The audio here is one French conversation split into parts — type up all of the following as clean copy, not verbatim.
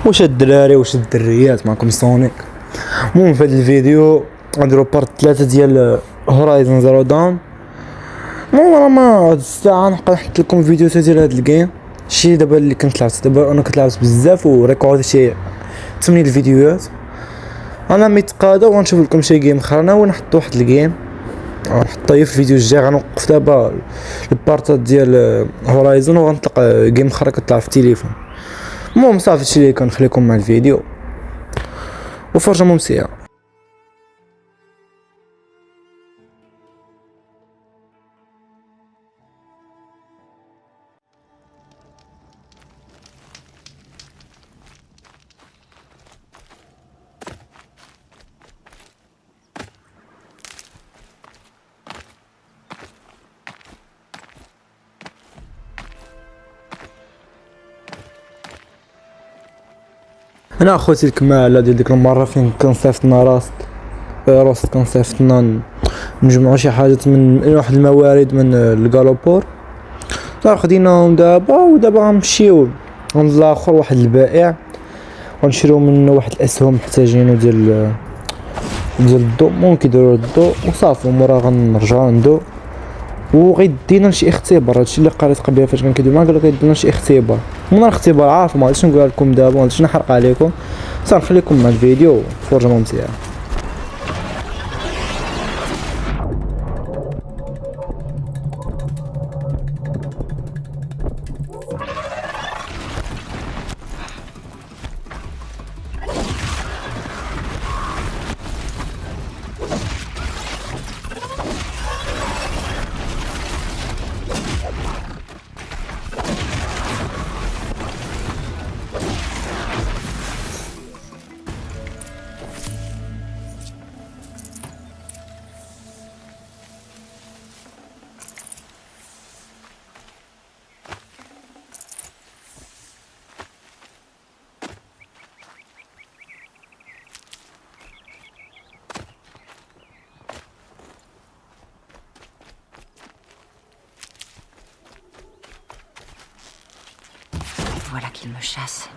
واش الدراري واش الدريات معكم سونيك. المهم في هذا الفيديو غنديرو بارت 3 ديال هورايزن زيرو داون. المهم راه ما هاد الساعه نبقى نحط لكم فيديوهات ديال هاد الجيم. شي دابا اللي كنت لعبت دابا انا كنت لعبت بزاف وريكورد شي 8 الفيديوهات. انا متقادا ونشوف لكم شي جيم اخرى ونحط واحد الجيم نحطها في الفيديو الجاي. غنوقف دابا البارتات ديال هورايزن وغنطلق جيم اخرى كتلعب في التليفون. المهم صافي هادشي اللي كنخليكم مع الفيديو وفرجة ممتعة. انا اخوتي الكمالة ديال ديك المرة فين كنصيفطنا روست كنصيفطنا نجمعو شي حاجات من واحد الموارد من الكالوبور. صافي خديناهم ودابا غنمشيو عند الاخر واحد البائع ونشريو منه واحد الاسهم محتاجينو ديال الضوء. ممكن يديروا الضوء وصافي ومورا غنرجعو عنده وغيدينا لشي اختبار. هادشي اللي قريت قبيله فاش كندير معاه قال لك غيدينا شي اختبار. من الاختبار عارف ما غاديش نقول لكم دابا ما غاديش نحرق عليكم. صافي نخليكم مع الفيديو فرجة ممتعة. Voilà qu'il me chasse.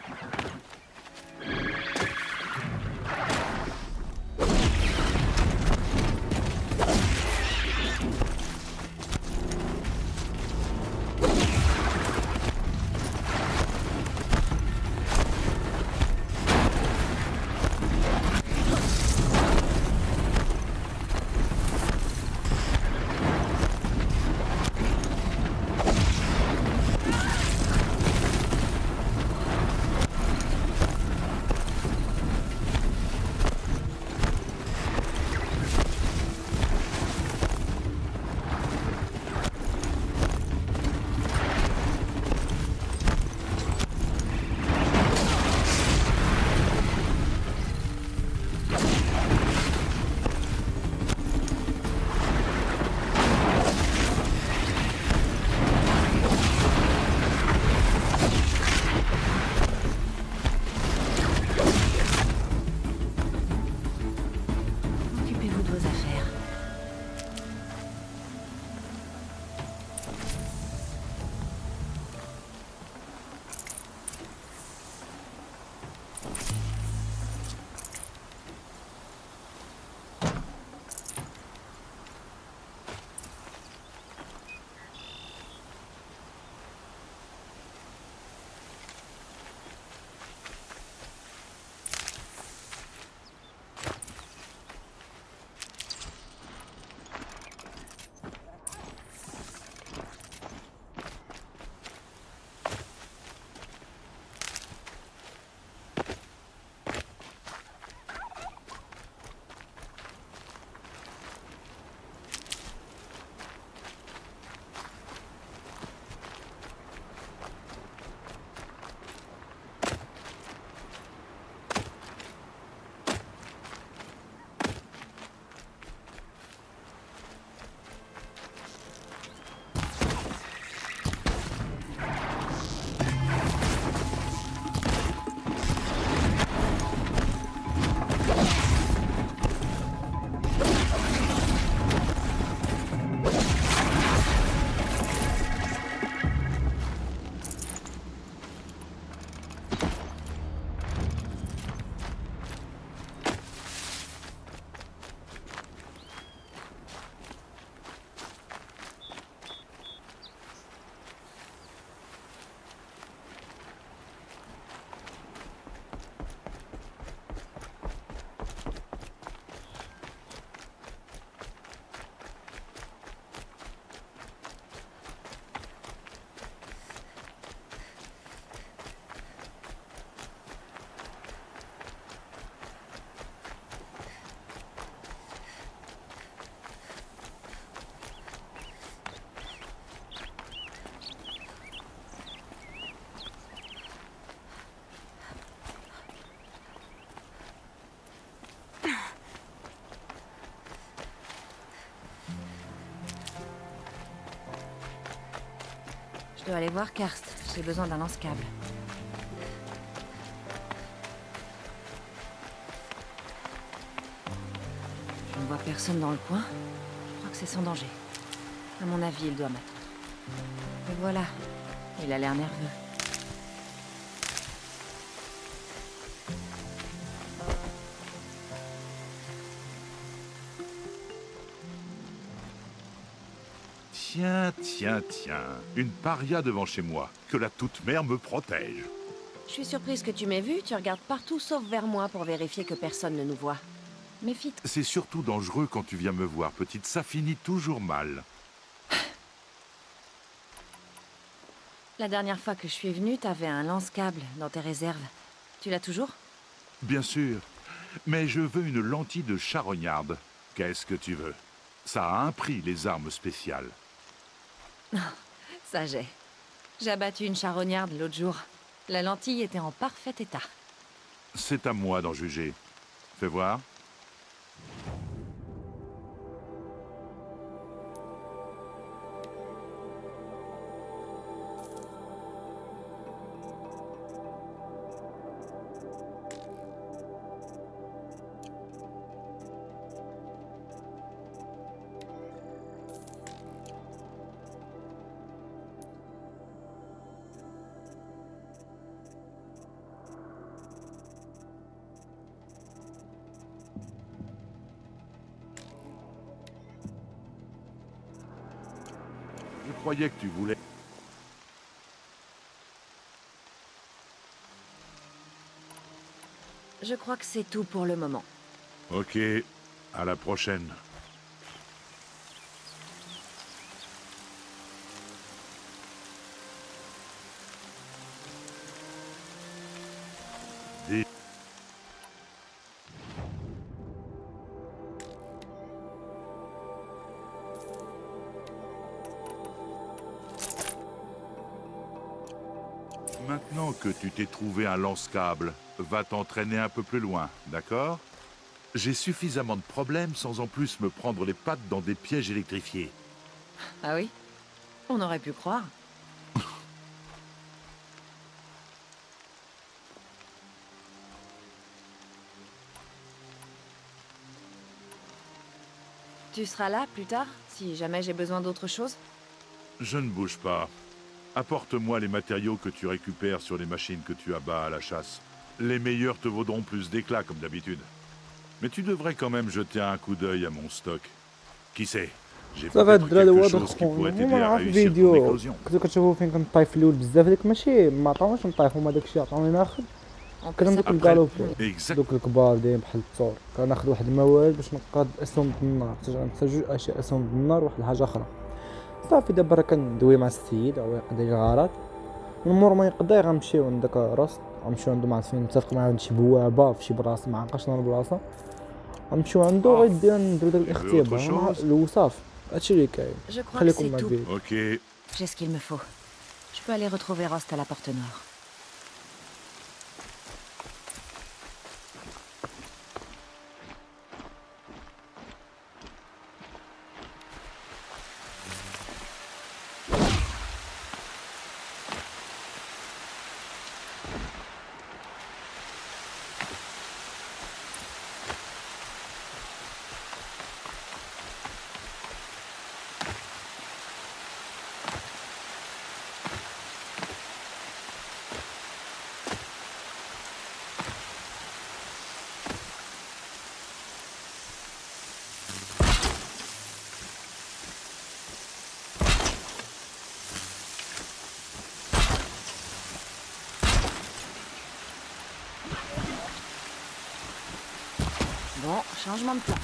dois aller voir Karst. J'ai besoin d'un lance-câble. Je ne vois personne dans le coin. Je crois que c'est sans danger. À mon avis, il doit m'attendre. Et voilà. Il a l'air nerveux. Tiens, tiens, tiens. Une paria devant chez moi. Que la toute-mère me protège. Je suis surprise que tu m'aies vu. Tu regardes partout sauf vers moi pour vérifier que personne ne nous voit. Méfie-toi. C'est surtout dangereux quand tu viens me voir, petite. Ça finit toujours mal. La dernière fois que je suis venue, t'avais un lance-câble dans tes réserves. Tu l'as toujours? Bien sûr. Mais je veux une lentille de charognarde. Qu'est-ce que tu veux? Ça a un prix, les armes spéciales. Ça j'ai abattu une charognarde l'autre jour. La lentille était en parfait état. C'est à moi d'en juger. Fais voir. Je croyais que tu voulais... Je crois que c'est tout pour le moment. Ok, à la prochaine. Dis- Maintenant que tu t'es trouvé un lance-câble, va t'entraîner un peu plus loin, d'accord? J'ai suffisamment de problèmes sans en plus me prendre les pattes dans des pièges électrifiés. Ah oui? On aurait pu croire. Tu seras là plus tard, si jamais j'ai besoin d'autre chose? Je ne bouge pas. Apporte-moi les matériaux que tu récupères sur les machines que tu abats à la chasse. Les meilleurs te vaudront plus d'éclat, comme d'habitude. Mais tu devrais quand même jeter un coup d'œil à mon stock. Qui sait? J'ai صافي هاد peut-être الدراري quelque واضح chose qui pourrait هما t'aider à راه في réussir ton الفيديو éclosion. كنتو كتشوفو فين كنطايف في الاول بزاف داك ماشي ما عطاوناش نطيح هما داكشي عطاوني ناخد On peut كان دوك Après, الكالوبور exact. دوك الكبار دايرين بحال الثور كناخد واحد الموارد باش نقاد اسهم النار حتى جوج اشياء اسهم النار وواحد الحاجه اخرى صافي دابا راه كندوي مع السيد او يقضي لي الغرض المور ما يقضي غنمشيو عند داك راست غنمشيو عندو مع فين نتفق معاه عند شي بوابه في شي بلاصه ما عرفاش شنو البلاصه غنمشيو عندو غيدير نديرو داك الاختبار chose الوصاف هادشي اللي كاين Je crois que خليكم c'est مع tout. الفيديو Ok. J'ai ce qu'il me faut. Je peux aller retrouver Rost à la Porte Nord. Bon, changement de plan.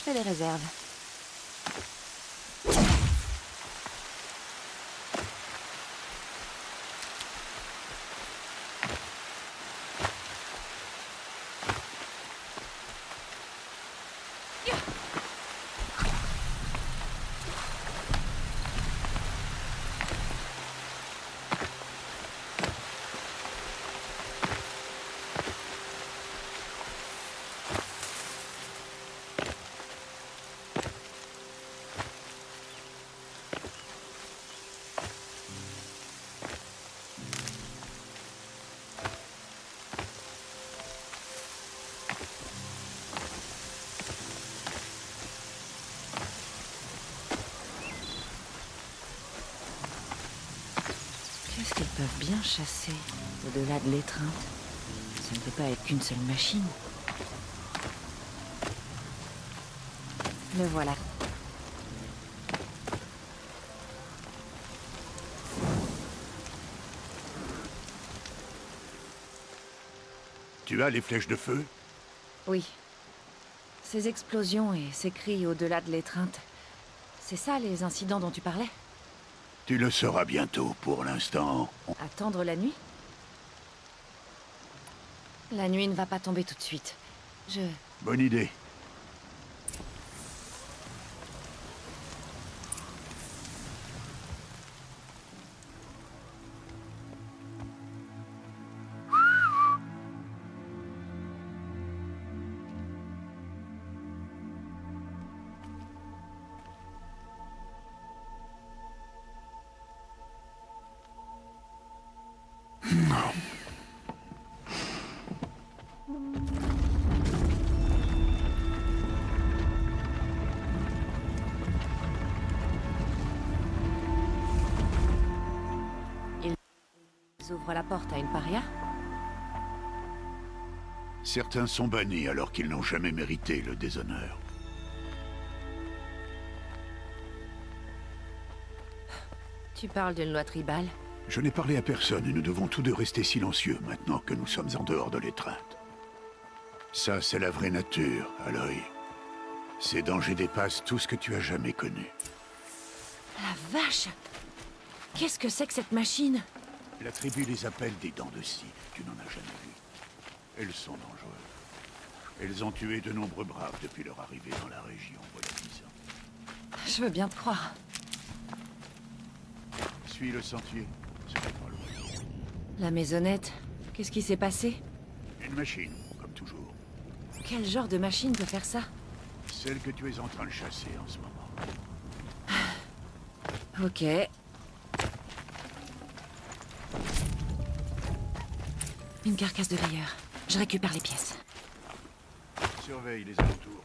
fais des réserves. Qu'est-ce qu'ils peuvent bien chasser au-delà de l'étreinte? Ça ne peut pas être qu'une seule machine. Le voilà. Tu as les flèches de feu? Oui. Ces explosions et ces cris au-delà de l'étreinte. C'est ça les incidents dont tu parlais? Tu le sauras bientôt. Pour l'instant, Attendre la nuit? La nuit ne va pas tomber tout de suite. bonne idée. Ils ouvrent la porte à une paria? Certains sont bannis alors qu'ils n'ont jamais mérité le déshonneur. Tu parles d'une loi tribale? Je n'ai parlé à personne et nous devons tous deux rester silencieux maintenant que nous sommes en dehors de l'étreinte. Ça, c'est la vraie nature, Aloy. Ces dangers dépassent tout ce que tu as jamais connu. La vache! Qu'est-ce que c'est que cette machine? La tribu les appelle des dents de scie. Tu n'en as jamais vu. Elles sont dangereuses. Elles ont tué de nombreux braves depuis leur arrivée dans la région, voilà 10 ans. Je veux bien te croire. Suis le sentier. Ce n'est pas loin. La maisonnette, qu'est-ce qui s'est passé? Une machine, comme toujours. Quel genre de machine peut faire ça? Celle que tu es en train de chasser en ce moment. Ok. Une carcasse de veilleur. Je récupère les pièces. Surveille les alentours.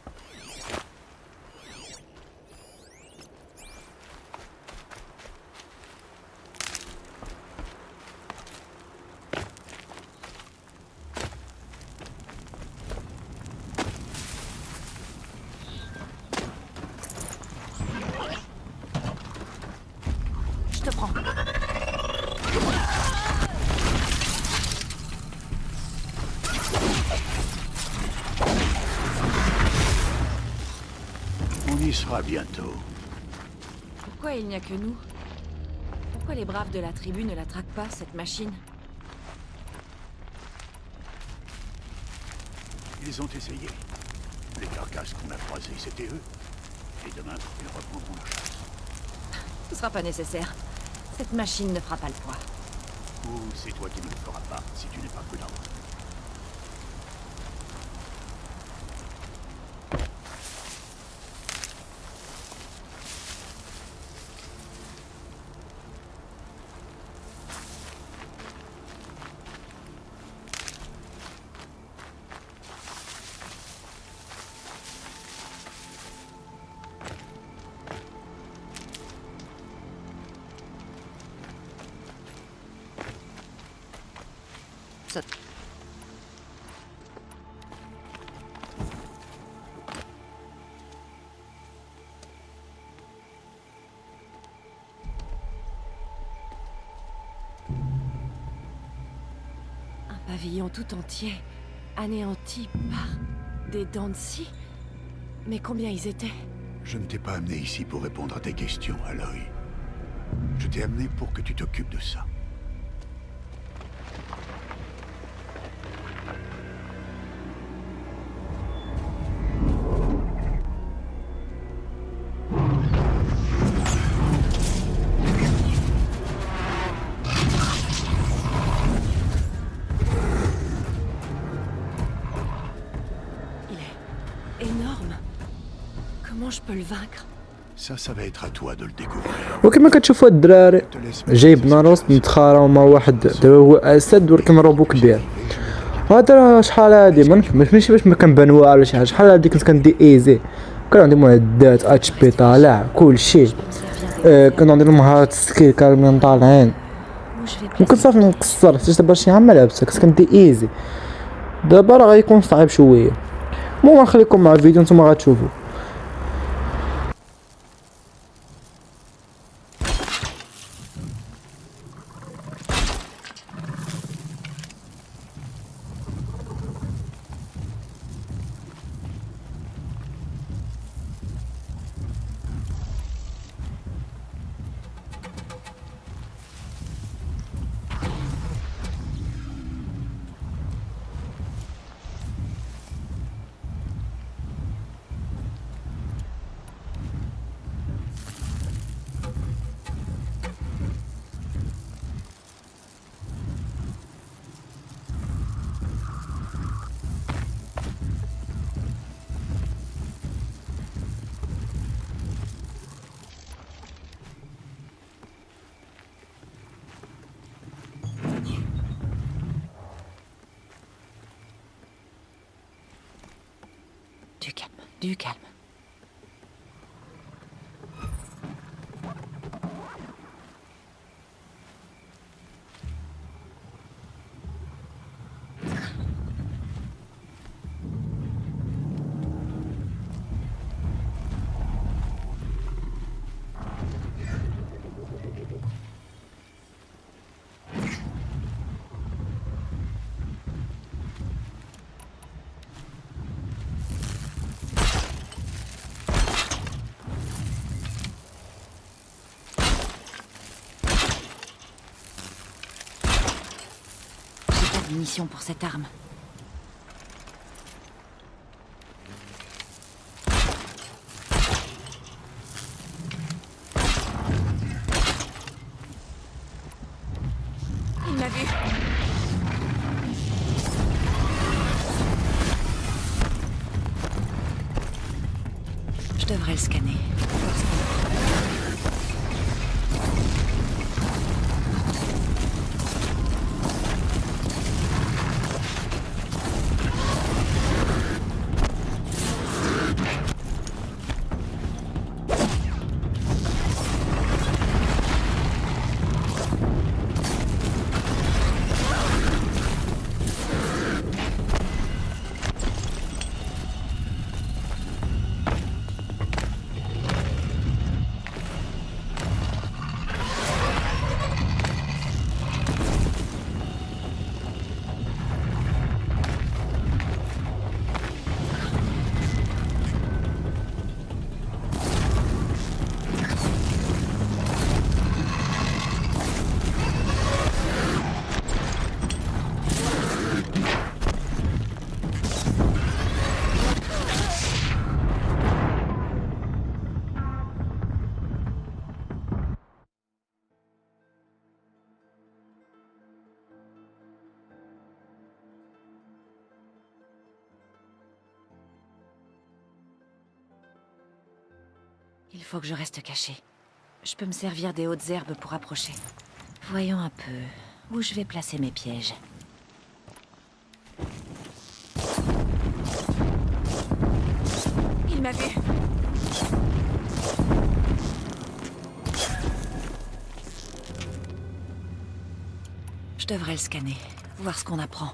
Je te prends. On y sera bientôt. Pourquoi il n'y a que nous? Pourquoi les braves de la tribu ne la traquent pas, cette machine? Ils ont essayé. Les carcasses qu'on a croisées, c'était eux. Et demain, ils reprendront la chasse. Ce sera pas nécessaire. Cette machine ne fera pas le poids. Ou c'est toi qui ne le feras pas, si tu n'es pas prudent. Ça- Un pavillon tout entier, anéanti par des dents de scie. Mais combien ils étaient? Je ne t'ai pas amené ici pour répondre à tes questions, Aloy. Je t'ai amené pour que tu t'occupes de ça. Énorme. Comment je peux le vaincre? Ça va être à toi de le découvrir. وكما كتشوفوا الدراري جايب ناروس متخاروا مع واحد دابا هو اسد ولكن روبو كبير. هذا راه شحال هادي ماشي باش ما كنبان والو ولا شي حاجه، شحال هادي كنت كندي ايزي، كان عندي معدات اتش بي طالع كلشي، كان عندي المهارات سكيل كاملين طالعين، Où je vais وكنت placer... صافي مقصر حتى دابا شي عام ما لعبتها، كنت كندي ايزي. دابا راه غيكون صعيب شويه. المهم نخليكم مع الفيديو نتوما غتشوفوا. Du calme, du calme. Munitions pour cette arme. Il m'a vu. Je devrais le scanner. Il faut que je reste caché. Je peux me servir des hautes herbes pour approcher. Voyons un peu où je vais placer mes pièges. Il m'a vu. Je devrais le scanner, voir ce qu'on apprend.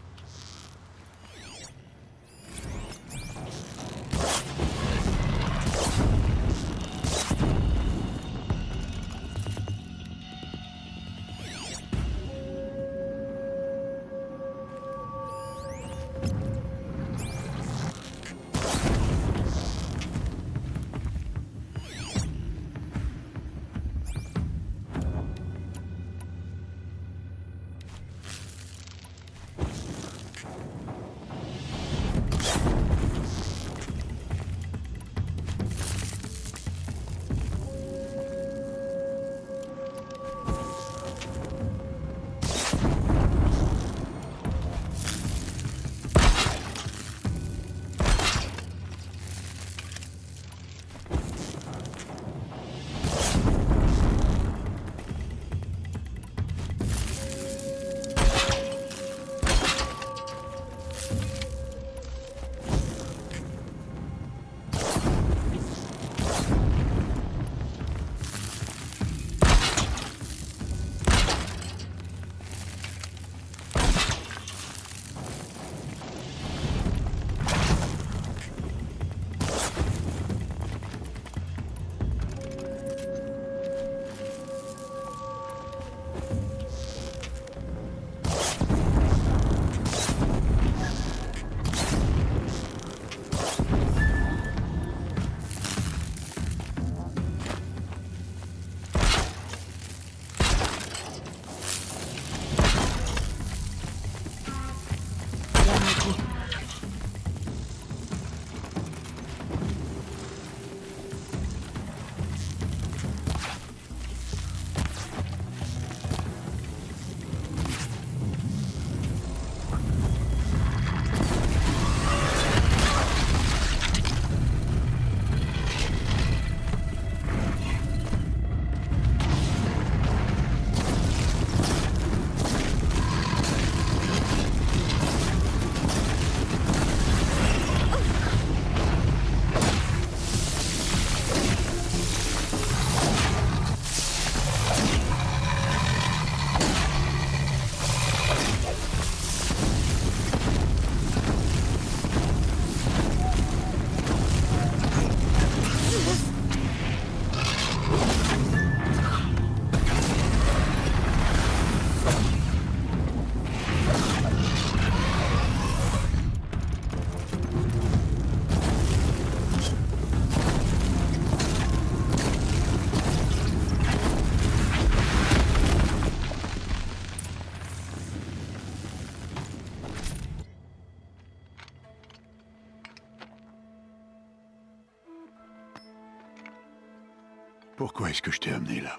Pourquoi est-ce que je t'ai amené là?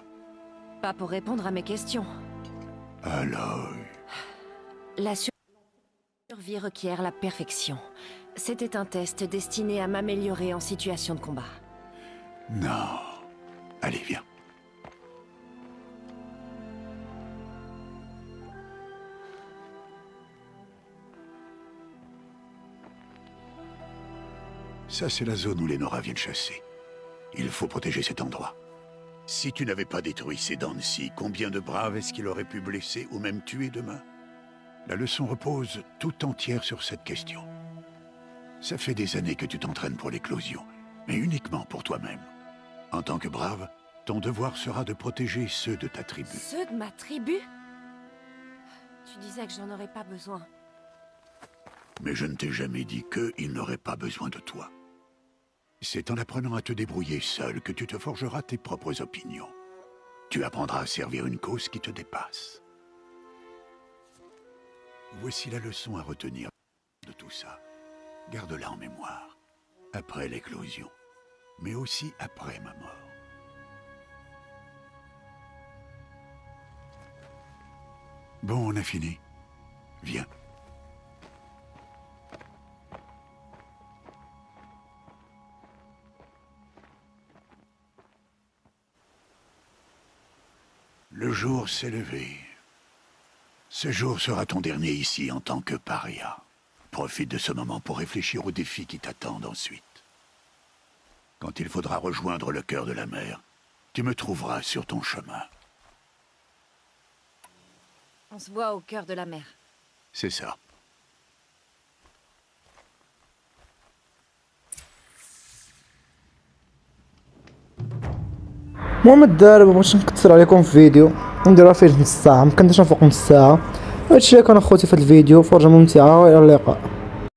Pas pour répondre à mes questions. Aloy. La survie requiert la perfection. C'était un test destiné à m'améliorer en situation de combat. Non. Allez, viens. Ça, c'est la zone où les Nora viennent chasser. Il faut protéger cet endroit. Si tu n'avais pas détruit ces Dancy, combien de braves est-ce qu'il aurait pu blesser ou même tuer demain? La leçon repose tout entière sur cette question. Ça fait des années que tu t'entraînes pour l'éclosion, mais uniquement pour toi-même. En tant que brave, ton devoir sera de protéger ceux de ta tribu. Ceux de ma tribu? Tu disais que j'en aurais pas besoin. Mais je ne t'ai jamais dit qu'ils n'auraient pas besoin de toi. C'est en apprenant à te débrouiller seul que tu te forgeras tes propres opinions. Tu apprendras à servir une cause qui te dépasse. Voici la leçon à retenir de tout ça. Garde-la en mémoire. Après l'éclosion, mais aussi après ma mort. Bon, on a fini. Viens. Le jour s'est levé. Ce jour sera ton dernier ici en tant que paria. Profite de ce moment pour réfléchir aux défis qui t'attendent ensuite. Quand il faudra rejoindre le cœur de la mer, tu me trouveras sur ton chemin. On se voit au cœur de la mer. C'est ça. المهم الدراري مبغيتش نكثر عليكم في فيديو ونديرها فيه نص ساعه، مكنديرش فوق نص ساعه. هادشي اللي كان اخوتي في هاد الفيديو، فرجه ممتعه والى اللقاء.